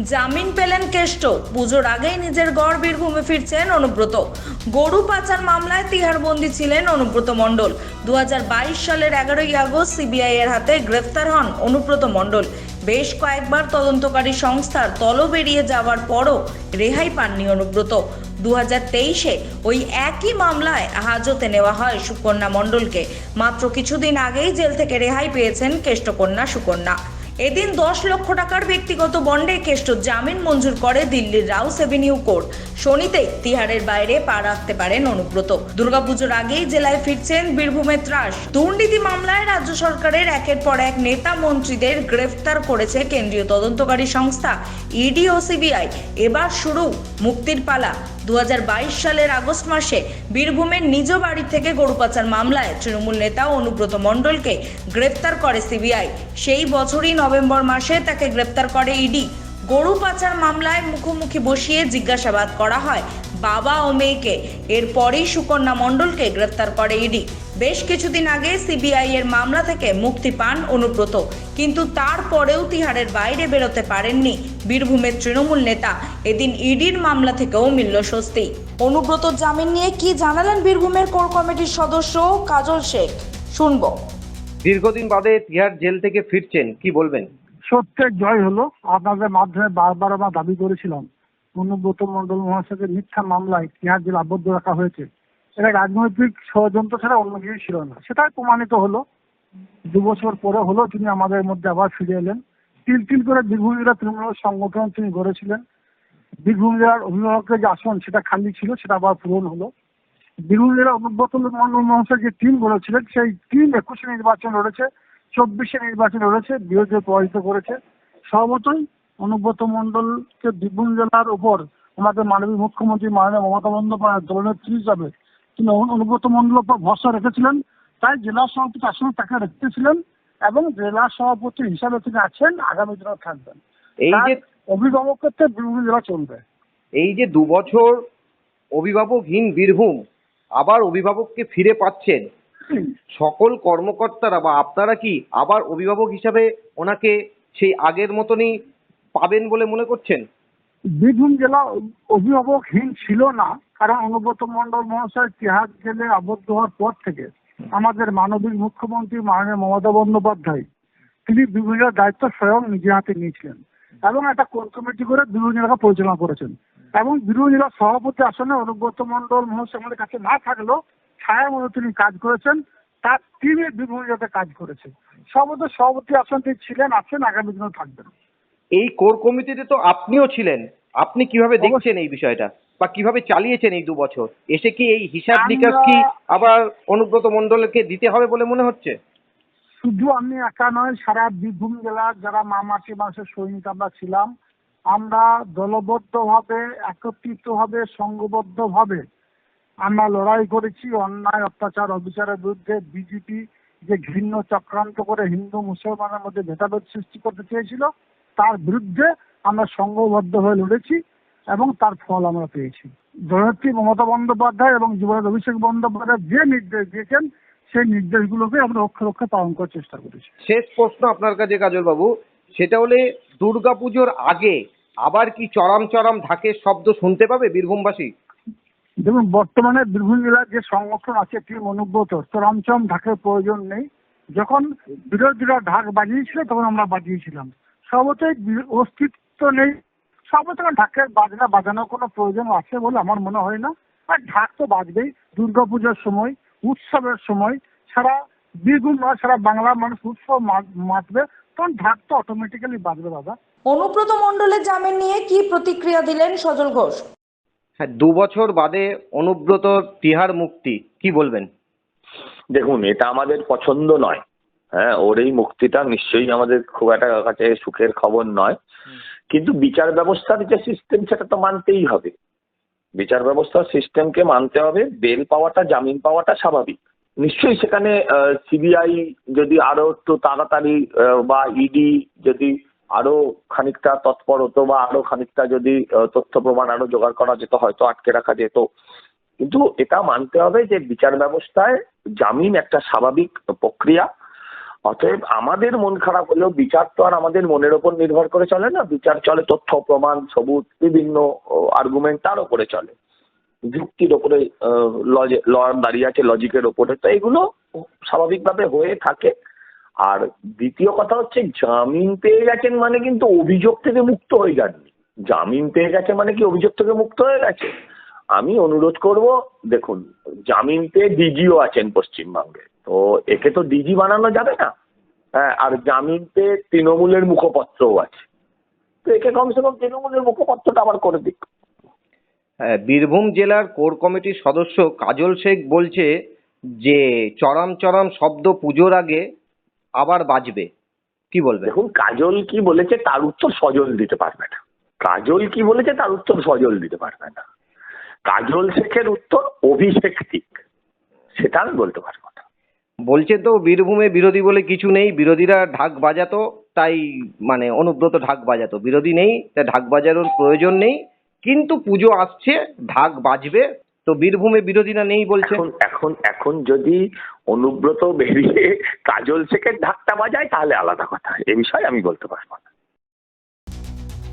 জামিন পেলেন কেষ্ট। পুজোর আগেই নিজের গড় বীরভূমে ফিরছেন অনুব্রত। গরু পাচার মামলায় তিহারবন্দি ছিলেন অনুব্রত মণ্ডল। 2022 সালের 11ই আগস্ট সিবিআই এর হাতে গ্রেফতার হন অনুব্রত মণ্ডল। বেশ কয়েকবার তদন্তকারী সংস্থার তলব এড়িয়ে যাওয়ার পরও রেহাই পাননি অনুব্রত। 2023-এ ওই একই মামলায় হাজতে নেওয়া হয় সুকন্যা মণ্ডলকে। মাত্র কিছুদিন আগেই জেল থেকে রেহাই পেয়েছেন কেষ্টকন্যা সুকন্যা। এদিন 10 লক্ষ টাকার ব্যক্তিগত বন্ডে কেষ্ট জামিন মঞ্জুর করে দিল্লির রাউস এভিনিউ কোর্ট। শনিতেই তিহারের বাইরে পা রাখতে পারেন অনুব্রত। দুর্গাপুজোর আগেই জেলায় ফিরছেন বীরভূমের ত্রাস। দুর্নীতি মামলায় রাজ্য সরকারের একের পর এক নেতা মন্ত্রীদের গ্রেফতার করেছে কেন্দ্রীয় তদন্তকারী সংস্থা ইডি ও সিবিআই। এবার শুরু মুক্তির পালা। 2022 সালের আগস্ট মাসে বীরভূমের নিজ বাড়ি থেকে গরু পাচার মামলায় তৃণমূল নেতা অনুব্রত মণ্ডলকে গ্রেফতার করে সিবিআই। সেই বছরই নভেম্বর মাসে তাকে গ্রেফতার করে ইডি। গরু পাচার মামলায় মুখোমুখি বসিয়ে জিজ্ঞাসাবাদ করা হয় বাবা ও মেয়েকে। এরপরই সুকন্যা মণ্ডলকে গ্রেফতার করে ইডি। বেশ কিছুদিন আগে সিবিআই এর মামলা থেকে মুক্তি পান অনুব্রত, কিন্তু তারপরেও তিহারের বাইরে বেরোতে পারেননি বীরভূমের তৃণমূল নেতা। এদিন ইডির মামলা থেকেও মিলল স্বস্তি। অনুব্রত জামিন নিয়ে কি জানালেন বীরভূমের কোর কমিটির সদস্য কাজল শেখ, শুনবো। দীর্ঘদিন বাদে তিহার জেল থেকে ফিরছেন, কি বলবেন? সত্যের জয় হলো। আপনাদের মাধ্যমে বারবার আমরা দাবি করেছিলাম অনুব্রত মণ্ডল মহাশয়কে মিথ্যা মামলায় তিহার জেল আবদ্ধ রাখা হয়েছে। এটা রাজনৈতিক ষড়যন্ত্র ছাড়া অন্য কিছু ছিল না। সেটাই প্রমাণিত হলো। 2 বছর পরে হলো তিনি আমাদের মধ্যে আবার ফিরে এলেন। তিল তিল করে বীরভূম জেলা তৃণমূল সংগঠন তিনি গড়েছিলেন। বীরভূম জেলার অভিভাবকের যে আসন সেটা খালি ছিল, সেটা আবার পূরণ হলো। বীরভূম জেলা অনুব্রত মণ্ডল মহাশয় যে টিম গড়েছিলেন সেই টিম 21-এ নির্বাচন লড়েছে, 24-এ নির্বাচন লড়েছে, বিরোধী পরাজিত করেছে। সর্বতই অনুব্রত মণ্ডলকে বীরভূম জেলার উপর আমাদের মাননীয় মুখ্যমন্ত্রী মাননীয় মমতা বন্দ্যোপাধ্যায় দলনেত্রী হিসাবে তিনি অনুব্রত মণ্ডলের উপর ভরসা রেখেছিলেন। তাই জেলা সভাপতি আসনে তাকে রেখেছিলেন এবং জেলা সভাপতি হিসাবে তিনি আছেন, আগামী দিনে থাকবেন। এই যে অভিভাবকত্বে বীরভূম জেলা চলবে। এই যে 2 বছর অভিভাবকহীন বীরভূম আবার অভিভাবককে ফিরে পাচ্ছেন, সকল কর্মকর্তারা বা আপনারা কি আবার অভিভাবক হিসাবে ওনাকে সেই আগের মতনই পাবেন বলে মনে করছেন? বীরভূম জেলা অভিভাবকহীন ছিল না, কারণ অনুব্রত মণ্ডল মহাশয় তিহার জেলে আবদ্ধ হওয়ার পর থেকে আমাদের মাননীয় মুখ্যমন্ত্রী মাননীয় মমতা বন্দ্যোপাধ্যায় তিনি বীরভূম জেলার দায়িত্ব স্বয়ং নিজের হাতে নিয়েছিলেন এবং একটা কোর কমিটি করে বীরভূম জেলাকে পরিচালনা করেছেন। এবং বীরভূম জেলার সভাপতি আসনে অনুব্রত মণ্ডল মহাশয় আমাদের কাছে না থাকলেও ছায়ার মধ্যে তিনি কাজ করেছেন, তার টিমে বীরভূম জেলাতে কাজ করেছে। সভাপতি আসন তিনি ছিলেন, আছেন, আগামী দিনেও থাকবেন। এই কোর কমিটিতে তো আপনিও ছিলেন, আপনি কিভাবে দেখছেন এই বিষয়টা বা কিভাবে চালিয়েছেন এই 2 বছর? এসে কি এই হিসাব নিকাশ কি আবার অনুব্রত মণ্ডলকে দিতে হবে বলে মনে হচ্ছে? শুধু আমি একা নয়, সারা বীরভূম জেলার যারা মামাটি মানুষের সৈনিক আমরা ছিলাম, আমরা দলবদ্ধভাবে, একত্রিতভাবে, সংঘবদ্ধভাবে আমরা লড়াই করেছি অন্যায় অত্যাচার অবিচারের বিরুদ্ধে। বিজেপি যে ঘৃণ্য চক্রান্ত করে হিন্দু মুসলমানের মধ্যে ভেদাভেদ সৃষ্টি করতে চেয়েছিল, তার বিরুদ্ধে আমরা সংঘবদ্ধ হয়ে লড়েছি এবং তার ফল আমরা পেয়েছি। জননেত্রী মমতা বন্দ্যোপাধ্যায় এবং যুবরাজ অভিষেক বন্দ্যোপাধ্যায় যে নির্দেশ দিয়েছেন সেই নির্দেশগুলোকে আমরা অক্ষরে অক্ষরে পালন করার চেষ্টা করেছি। শেষ প্রশ্ন আপনার কাছে কাজল বাবু, সেটা হলে দুর্গাপুজোর আগে আবার কি চরম চরম ঢাকের শব্দ শুনতে পাবে বীরভূমবাসী? দেখুন, বর্তমানে বীরভূম জেলার যে সংগঠন আছে টিম অনুব্রত, চরমচরম ঢাকের প্রয়োজন নেই। যখন বিরোধীরা ঢাক বাজিয়েছিল তখন আমরা বাজিয়েছিলাম। সর্বতই অস্তিত্ব নেই। সর্বতই ঢাকের বাজনা বাজানোর কোনো প্রয়োজন আছে বলে আমার মনে হয় না। আর ঢাক তো বাজবেই দুর্গাপূজার সময়, উৎসবের সময়। সারা বীরভূম নয়, সারা বাংলার মানুষ উৎসব মাতবে, তখন ঢাক তো অটোমেটিক্যালি বাজবে দাদা। অনুব্রত মণ্ডলের জামিন নিয়ে কি প্রতিক্রিয়া দিলেন সজল ঘোষ? হ্যাঁ, 2 বছর বাদে অনুব্রত তিহার মুক্তি, কি বলবেন? দেখুন, এটা আমাদের পছন্দ নয়। হ্যাঁ, ওর এই মুক্তিটা নিশ্চয়ই আমাদের খুব একটা কাছে সুখের খবর নয়, কিন্তু বিচার ব্যবস্থার যে সিস্টেম সেটা তো মানতেই হবে। বিচার ব্যবস্থার সিস্টেমকে মানতে হবে। বেল পাওয়াটা, জামিন পাওয়াটা স্বাভাবিক। নিশ্চয়ই সেখানে সিবিআই যদি আরো একটু তাড়াতাড়ি বা ইডি যদি আরো খানিকটা তৎপর হতো বা আরো খানিকটা যদি তথ্য প্রমাণ আরো জোগাড় করা যেত, হয়তো আটকে রাখা যেত। কিন্তু এটা মানতে হবে যে বিচার ব্যবস্থায় জামিন একটা স্বাভাবিক প্রক্রিয়া। অতএব আমাদের মন খারাপ হলেও বিচার তো আর আমাদের মনের ওপর নির্ভর করে চলে না, বিচার চলে তথ্য প্রমাণ সবুজ বিভিন্ন আর্গুমেন্ট তার উপরে চলে, যুক্তির ওপরে ল দাঁড়িয়ে আছে লজিকের ওপরে, তো এগুলো স্বাভাবিকভাবে হয়ে থাকে। আর দ্বিতীয় কথা হচ্ছে জামিন পেয়ে গেছেন মানে কিন্তু অভিযোগ থেকে মুক্ত হয়ে যাননি। জামিন পেয়ে গেছে মানে কি অভিযোগ থেকে মুক্ত হয়ে গেছে? আমি অনুরোধ করব, দেখুন জামিন পেয়ে ডিজিও আছেন পশ্চিমবঙ্গে, তো একে তো ডিজি বানানো যাবে না। হ্যাঁ, আর জামিন পেয়ে তৃণমূলের মুখপত্রও আছে, তো একে কমসে কম তৃণমূলের মুখপত্রটা আবার করে দিক। হ্যাঁ, বীরভূম জেলার কোর কমিটির সদস্য কাজল শেখ বলছে যে চরম চরম শব্দ পুজোর আগে আবার বাজবে, কি বলবে? দেখুন কাজল কি বলেছে তার উত্তর সজল দিতে পারবে না। কাজল কি বলেছে তার উত্তর সজল দিতে পারবে না। কাজল শেখের উত্তর অভিষেকটিক, সেটা আমি বলতে পারবো না। বলছে তো বীরভূমে বিরোধী বলে কিছু নেই, বিরোধীরা ঢাক বাজাতো তাই মানে অনুব্রত ঢাক বাজাতো, বিরোধী নেই তাই ঢাক বাজানোর প্রয়োজন নেই, কিন্তু পুজো আসছে ঢাক বাজবে, তো বীরভূমে বিরোধীরা নেই বলছে। এখন এখন এখন যদি অনুব্রত বেরিয়ে কাজল শেখের ঢাকটা বাজায় তাহলে আলাদা কথা, এ বিষয়ে আমি বলতে পারবো না।